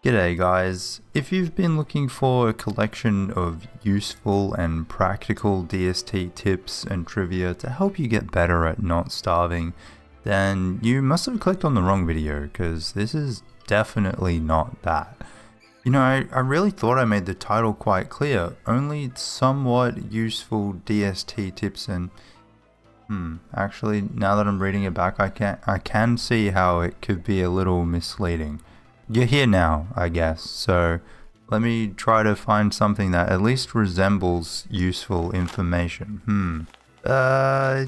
G'day guys, if you've been looking for a collection of useful and practical DST tips and trivia to help you get better at not starving, then you must have clicked on the wrong video, because this is definitely not that. You know, I really thought I made the title quite clear, only somewhat useful DST tips and actually now that I'm reading it back I can see how it could be a little misleading. You're here now, I guess, so let me try to find something that at least resembles useful information. Yeah,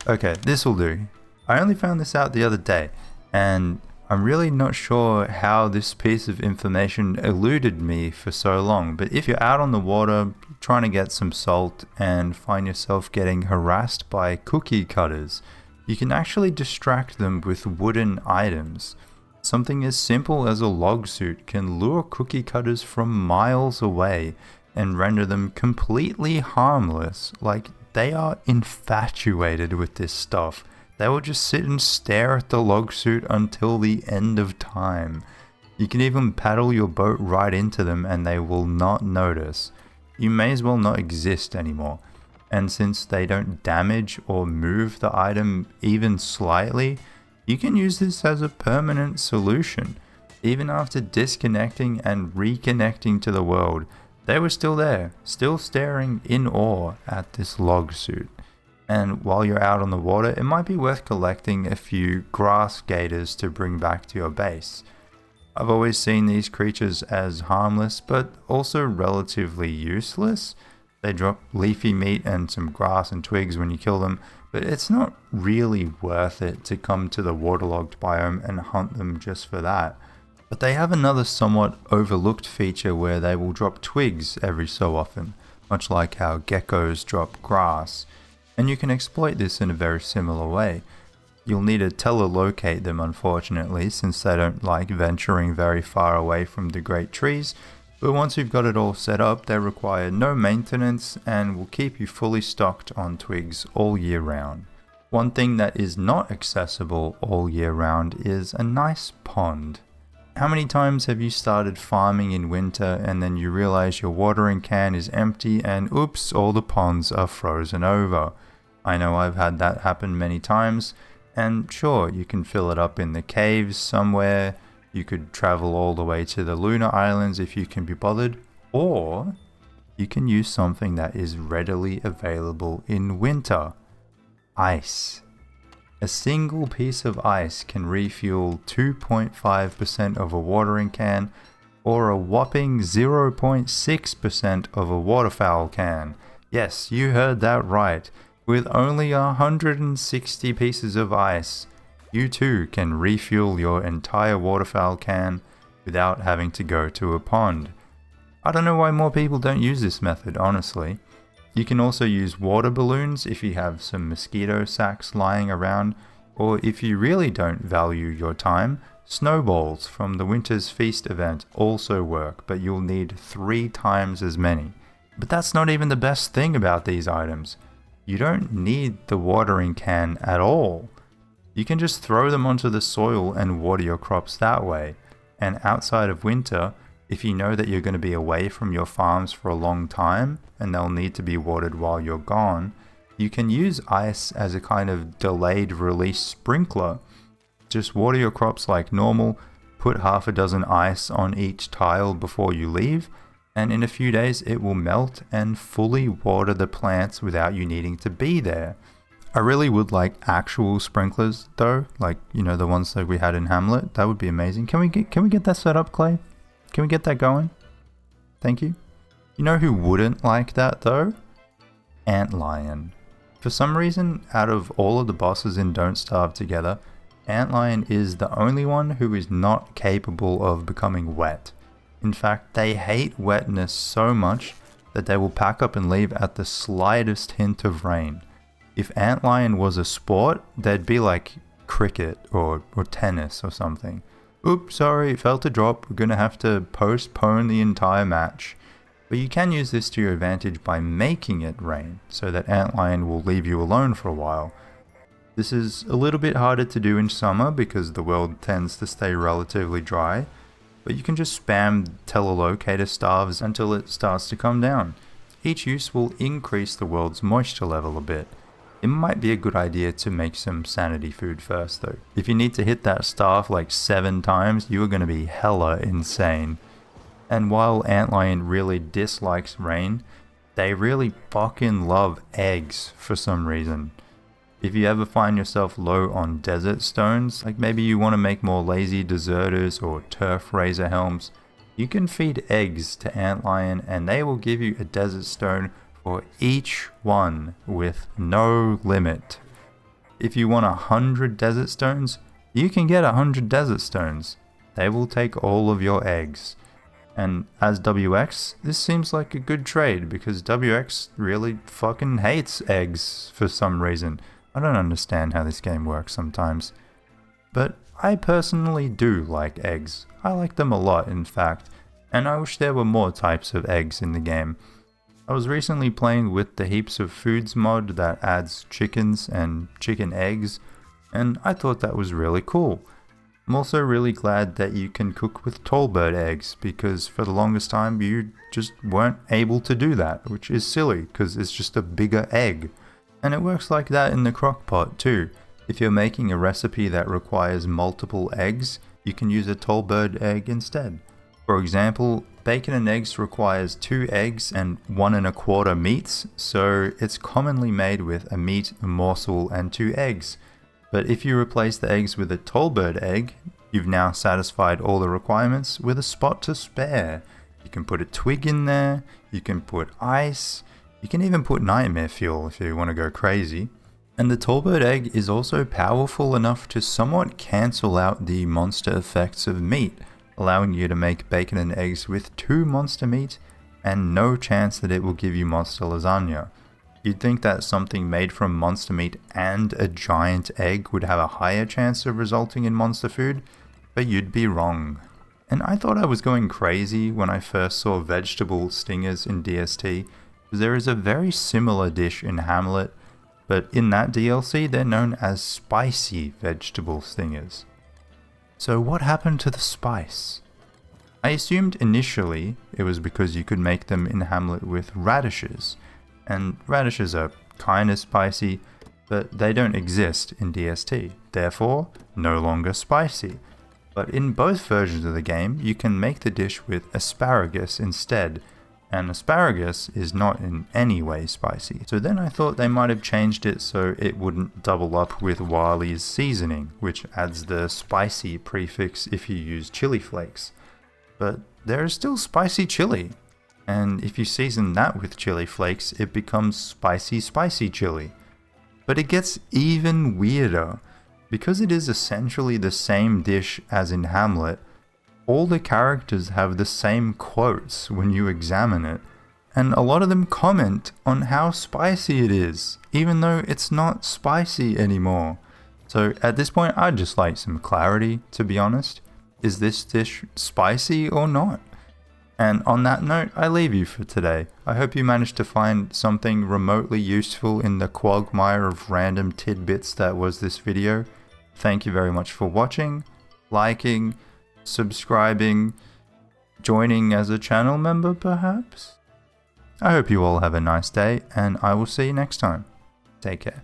okay, this will do. I only found this out the other day, and I'm really not sure how this piece of information eluded me for so long, but if you're out on the water trying to get some salt and find yourself getting harassed by cookie cutters, you can actually distract them with wooden items. Something as simple as a log suit can lure cookie cutters from miles away and render them completely harmless. Like, they are infatuated with this stuff. They will just sit and stare at the log suit until the end of time. You can even paddle your boat right into them and they will not notice. You may as well not exist anymore. And since they don't damage or move the item even slightly, you can use this as a permanent solution. Even after disconnecting and reconnecting to the world, they were still there, still staring in awe at this log suit. And while you're out on the water, it might be worth collecting a few grass gators to bring back to your base. I've always seen these creatures as harmless, but also relatively useless. They drop leafy meat and some grass and twigs when you kill them, but it's not really worth it to come to the waterlogged biome and hunt them just for that. But they have another somewhat overlooked feature where they will drop twigs every so often, much like how geckos drop grass. And you can exploit this in a very similar way. You'll need to telelocate them, unfortunately, since they don't like venturing very far away from the great trees. But once you've got it all set up, they require no maintenance and will keep you fully stocked on twigs all year round. One thing that is not accessible all year round is a nice pond. How many times have you started farming in winter and then you realize your watering can is empty and oops, all the ponds are frozen over? I know I've had that happen many times, and sure, you can fill it up in the caves somewhere. You could travel all the way to the lunar islands if you can be bothered, or you can use something that is readily available in winter. Ice. A single piece of ice can refuel 2.5% of a watering can, or a whopping 0.6% of a waterfowl can. Yes, you heard that right. With only 160 pieces of ice, you too can refuel your entire waterfowl can without having to go to a pond. I don't know why more people don't use this method, honestly. You can also use water balloons if you have some mosquito sacks lying around, or if you really don't value your time, snowballs from the Winter's Feast event also work, but you'll need 3 times as many. But that's not even the best thing about these items. You don't need the watering can at all. You can just throw them onto the soil and water your crops that way. And outside of winter, if you know that you're going to be away from your farms for a long time and they'll need to be watered while you're gone, you can use ice as a kind of delayed release sprinkler. Just water your crops like normal, put half a dozen ice on each tile before you leave, and in a few days it will melt and fully water the plants without you needing to be there. I really would like actual sprinklers though, like, you know, the ones that we had in Hamlet. That would be amazing. Can we get that set up, Clay? Can we get that going? Thank you. You know who wouldn't like that though? Antlion. For some reason, out of all of the bosses in Don't Starve Together, Antlion is the only one who is not capable of becoming wet. In fact, they hate wetness so much that they will pack up and leave at the slightest hint of rain. If Antlion was a sport, they'd be like cricket or tennis or something. Oops, sorry, it fell to drop. We're gonna have to postpone the entire match. But you can use this to your advantage by making it rain, so that Antlion will leave you alone for a while. This is a little bit harder to do in summer because the world tends to stay relatively dry, but you can just spam telelocator staves until it starts to come down. Each use will increase the world's moisture level a bit. It might be a good idea to make some sanity food first though. If you need to hit that staff like 7 times, you are going to be hella insane. And while Antlion really dislikes rain, they really fucking love eggs for some reason. If you ever find yourself low on desert stones, like maybe you want to make more lazy deserters or turf razor helms, you can feed eggs to Antlion and they will give you a desert stone for each one with no limit. If you want 100 desert stones, you can get 100 desert stones. They will take all of your eggs. And as WX, this seems like a good trade because WX really fucking hates eggs for some reason. I don't understand how this game works sometimes. But I personally do like eggs. I like them a lot in fact, and I wish there were more types of eggs in the game. I was recently playing with the Heaps of Foods mod that adds chickens and chicken eggs, and I thought that was really cool. I'm also really glad that you can cook with tall bird eggs, because for the longest time you just weren't able to do that, which is silly because it's just a bigger egg. And it works like that in the crock pot too. If you're making a recipe that requires multiple eggs, you can use a tall bird egg instead. For example, bacon and eggs requires 2 eggs and 1 1/4 meats, so it's commonly made with a meat, a morsel and 2 eggs. But if you replace the eggs with a tall bird egg, you've now satisfied all the requirements with a spot to spare. You can put a twig in there, you can put ice, you can even put nightmare fuel if you want to go crazy. And the tall bird egg is also powerful enough to somewhat cancel out the monster effects of meat, allowing you to make bacon and eggs with 2 monster meat and no chance that it will give you monster lasagna. You'd think that something made from monster meat and a giant egg would have a higher chance of resulting in monster food, but you'd be wrong. And I thought I was going crazy when I first saw vegetable stingers in DST, because there is a very similar dish in Hamlet, but in that DLC they're known as spicy vegetable stingers. So what happened to the spice? I assumed initially it was because you could make them in Hamlet with radishes, and radishes are kinda spicy, but they don't exist in DST, therefore no longer spicy. But in both versions of the game you can make the dish with asparagus instead, and asparagus is not in any way spicy. So then I thought they might have changed it so it wouldn't double up with Wali's seasoning, which adds the spicy prefix if you use chili flakes. But there is still spicy chili, and if you season that with chili flakes it becomes spicy chili. But it gets even weirder. Because it is essentially the same dish as in Hamlet, all the characters have the same quotes when you examine it, and a lot of them comment on how spicy it is, even though it's not spicy anymore. So at this point I'd just like some clarity, to be honest. Is this dish spicy or not? And on that note, I leave you for today. I hope you managed to find something remotely useful in the quagmire of random tidbits that was this video. Thank you very much for watching, liking, subscribing, joining as a channel member perhaps? I hope you all have a nice day and I will see you next time. Take care.